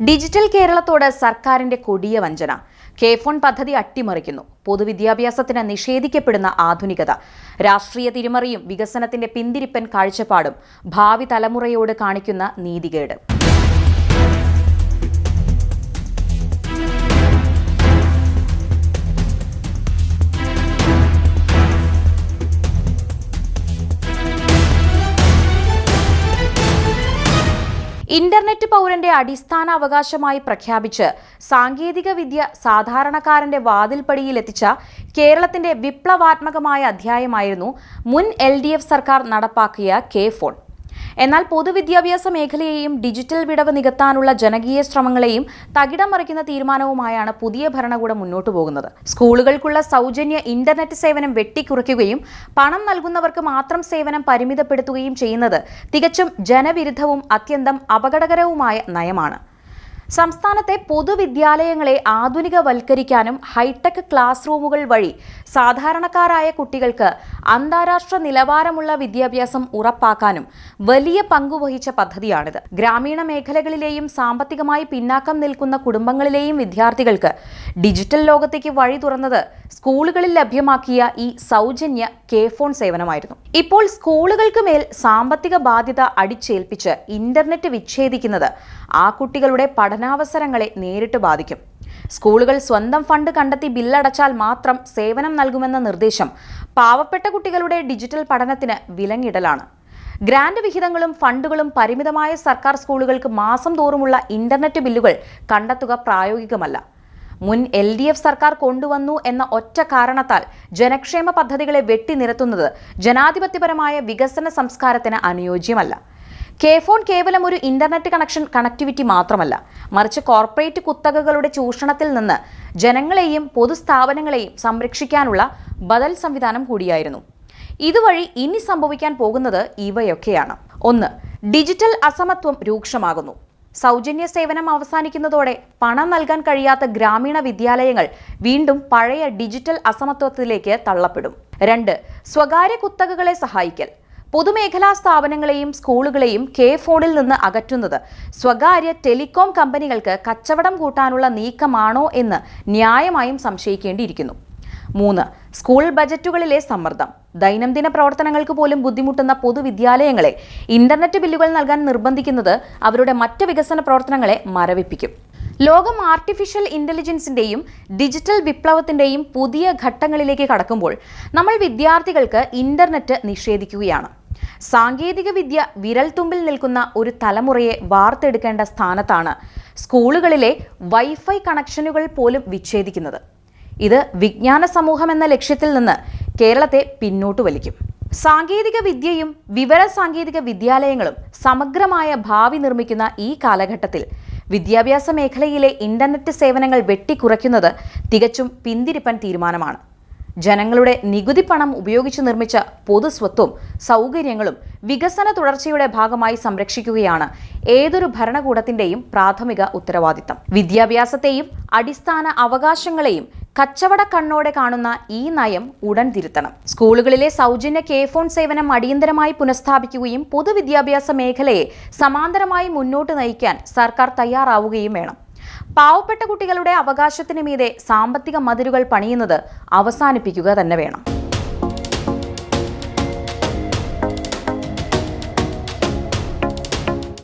Digital കേരളത്തോട് സർക്കാരിന്റെ കൊടിയ വഞ്ചന. കെ-ഫോൺ പദ്ധതി അട്ടിമറിക്കുന്നു. പൊതുവിദ്യാഭ്യാസത്തിന് നിഷേധിക്കപ്പെടുന്ന ആധുനികത. രാഷ്ട്രീയ തിരിമറിയും വികസനത്തിന്റെ പിന്തിരിപ്പൻ കാഴ്ചപ്പാടും ഭാവി തലമുറയോട് കാണിക്കുന്ന നീതികേട്. ഇന്റർനെറ്റ് പൗരന്റെ അടിസ്ഥാന അവകാശമായി പ്രഖ്യാപിച്ച് സാങ്കേതിക വിദ്യ സാധാരണക്കാരന്റെ വാതിൽപ്പടിയിലെത്തിച്ച കേരളത്തിന്റെ വിപ്ലവാത്മകമായ അധ്യായമായിരുന്നു മുൻ LDF സർക്കാർ നടപ്പാക്കിയ കെ-ഫോൺ. എന്നാൽ പൊതുവിദ്യാഭ്യാസ മേഖലയെയും ഡിജിറ്റൽ വിടവ് നികത്താനുള്ള ജനകീയ ശ്രമങ്ങളെയും തകിടം മറിക്കുന്ന തീരുമാനവുമായാണ് പുതിയ ഭരണകൂടം മുന്നോട്ടു പോകുന്നത്. സ്കൂളുകൾക്കുള്ള സൗജന്യ ഇന്റർനെറ്റ് സേവനം വെട്ടിക്കുറയ്ക്കുകയും പണം നൽകുന്നവർക്ക് മാത്രം സേവനം പരിമിതപ്പെടുത്തുകയും ചെയ്യുന്നത് തികച്ചും ജനവിരുദ്ധവും അത്യന്തം അപകടകരവുമായ നയമാണ്. സംസ്ഥാനത്തെ പൊതുവിദ്യാലയങ്ങളെ ആധുനികവൽക്കരിക്കാനും ഹൈടെക് ക്ലാസ് റൂമുകൾ വഴി സാധാരണക്കാരായ കുട്ടികൾക്ക് അന്താരാഷ്ട്ര നിലവാരമുള്ള വിദ്യാഭ്യാസം ഉറപ്പാക്കാനും വലിയ പങ്കുവഹിച്ച പദ്ധതിയാണിത്. ഗ്രാമീണ മേഖലകളിലെയും സാമ്പത്തികമായി പിന്നാക്കം നിൽക്കുന്ന കുടുംബങ്ങളിലെയും വിദ്യാർത്ഥികൾക്ക് ഡിജിറ്റൽ ലോകത്തേക്ക് വഴി തുറന്നത് സ്കൂളുകളിൽ ലഭ്യമാക്കിയ ഈ സൗജന്യ കെ-ഫോൺ സേവനമായിരുന്നു. ഇപ്പോൾ സ്കൂളുകൾക്ക് മേൽ സാമ്പത്തിക ബാധ്യത അടിച്ചേൽപ്പിച്ച് ഇന്റർനെറ്റ് വിച്ഛേദിക്കുന്നത് ആ കുട്ടികളുടെ പഠനാവസരങ്ങളെ നേരിട്ട് ബാധിക്കും. സ്കൂളുകൾ സ്വന്തം ഫണ്ട് കണ്ടെത്തി ബില്ലടച്ചാൽ മാത്രം സേവനം നൽകുമെന്ന നിർദ്ദേശം പാവപ്പെട്ട കുട്ടികളുടെ ഡിജിറ്റൽ പഠനത്തിന് വിലങ്ങിടലാണ്. ഗ്രാന്റ് വിഹിതങ്ങളും ഫണ്ടുകളും പരിമിതമായ സർക്കാർ സ്കൂളുകൾക്ക് മാസം തോറുമുള്ള ഇന്റർനെറ്റ് ബില്ലുകൾ കണ്ടെത്തുക പ്രായോഗികമല്ല. മുൻ LDF സർക്കാർ കൊണ്ടുവന്നു എന്ന ഒറ്റ കാരണത്താൽ ജനക്ഷേമ പദ്ധതികളെ വെട്ടിനിരത്തുന്നത് ജനാധിപത്യപരമായ വികസന സംസ്കാരത്തിന് അനുയോജ്യമല്ല. കെ-ഫോൺ കേവലം ഒരു ഇന്റർനെറ്റ് കണക്ടിവിറ്റി മാത്രമല്ല, മറിച്ച് കോർപ്പറേറ്റ് കുത്തകകളുടെ ചൂഷണത്തിൽ നിന്ന് ജനങ്ങളെയും പൊതുസ്ഥാപനങ്ങളെയും സംരക്ഷിക്കാനുള്ള ബദൽ സംവിധാനം കൂടിയായിരുന്നു. ഇതുവഴി ഇനി സംഭവിക്കാൻ പോകുന്നത് ഇവയൊക്കെയാണ്. 1. ഡിജിറ്റൽ അസമത്വം രൂക്ഷമാകുന്നു. സൗജന്യ സേവനം അവസാനിക്കുന്നതോടെ പണം നൽകാൻ കഴിയാത്ത ഗ്രാമീണ വിദ്യാലയങ്ങൾ വീണ്ടും പഴയ ഡിജിറ്റൽ അസമത്വത്തിലേക്ക് തള്ളപ്പെടും. 2. സ്വകാര്യ കുത്തകകളെ സഹായിക്കൽ. പൊതുമേഖലാ സ്ഥാപനങ്ങളെയും സ്കൂളുകളെയും കെ-ഫോണിൽ നിന്ന് അകറ്റുന്നത് സ്വകാര്യ ടെലികോം കമ്പനികൾക്ക് കച്ചവടം കൂട്ടാനുള്ള നീക്കമാണോ എന്ന് ന്യായമായും സംശയിക്കേണ്ടിയിരിക്കുന്നു. 3. സ്കൂൾ ബജറ്റുകളിലെ സമ്മർദ്ദം. ദൈനംദിന പ്രവർത്തനങ്ങൾക്ക് പോലും ബുദ്ധിമുട്ടുന്ന പൊതുവിദ്യാലയങ്ങളെ ഇന്റർനെറ്റ് ബില്ലുകൾ നൽകാൻ നിർബന്ധിക്കുന്നത് അവരുടെ മറ്റ് വികസന പ്രവർത്തനങ്ങളെ മരവിപ്പിക്കും. ലോകം ആർട്ടിഫിഷ്യൽ ഇന്റലിജൻസിന്റെയും ഡിജിറ്റൽ വിപ്ലവത്തിന്റെയും പുതിയ ഘട്ടങ്ങളിലേക്ക് കടക്കുമ്പോൾ നമ്മൾ വിദ്യാർത്ഥികൾക്ക് ഇന്റർനെറ്റ് നിഷേധിക്കുകയാണ്. സാങ്കേതിക വിദ്യ വിരൽത്തുമ്പിൽ നിൽക്കുന്ന ഒരു തലമുറയെ വാർത്തെടുക്കേണ്ട സ്ഥാനത്താണ് സ്കൂളുകളിലെ വൈഫൈ കണക്ഷനുകൾ പോലും വിച്ഛേദിക്കുന്നത്. ഇത് വിജ്ഞാന സമൂഹം എന്ന ലക്ഷ്യത്തിൽ നിന്ന് കേരളത്തെ പിന്നോട്ട് വലിക്കും. സാങ്കേതിക വിദ്യയും വിവര സാങ്കേതിക വിദ്യാലയങ്ങളും സമഗ്രമായ ഭാവി നിർമ്മിക്കുന്ന ഈ കാലഘട്ടത്തിൽ വിദ്യാഭ്യാസ മേഖലയിലെ ഇന്റർനെറ്റ് സേവനങ്ങൾ വെട്ടിക്കുറയ്ക്കുന്നത് തികച്ചും പിന്തിരിപ്പൻ തീരുമാനമാണ്. ജനങ്ങളുടെ നികുതി പണം ഉപയോഗിച്ച് നിർമ്മിച്ച പൊതുസ്വത്വവും സൗകര്യങ്ങളും വികസന തുടർച്ചയുടെ ഭാഗമായി സംരക്ഷിക്കുകയാണ് ഏതൊരു ഭരണകൂടത്തിന്റെയും പ്രാഥമിക ഉത്തരവാദിത്തം. വിദ്യാഭ്യാസത്തെയും അടിസ്ഥാന അവകാശങ്ങളെയും കച്ചവട കണ്ണോടെ കാണുന്ന ഈ നയം ഉടൻ തിരുത്തണം. സ്കൂളുകളിലെ സൗജന്യ കെ-ഫോൺ സേവനം അടിയന്തരമായി പുനഃസ്ഥാപിക്കുകയും പൊതുവിദ്യാഭ്യാസ മേഖലയെ സമാന്തരമായി മുന്നോട്ട് നയിക്കാൻ സർക്കാർ തയ്യാറാവുകയും വേണം. പാവപ്പെട്ട കുട്ടികളുടെ അവകാശത്തിന് മീതെ സാമ്പത്തിക മതിലുകൾ പണിയുന്നത് അവസാനിപ്പിക്കുക തന്നെ വേണം.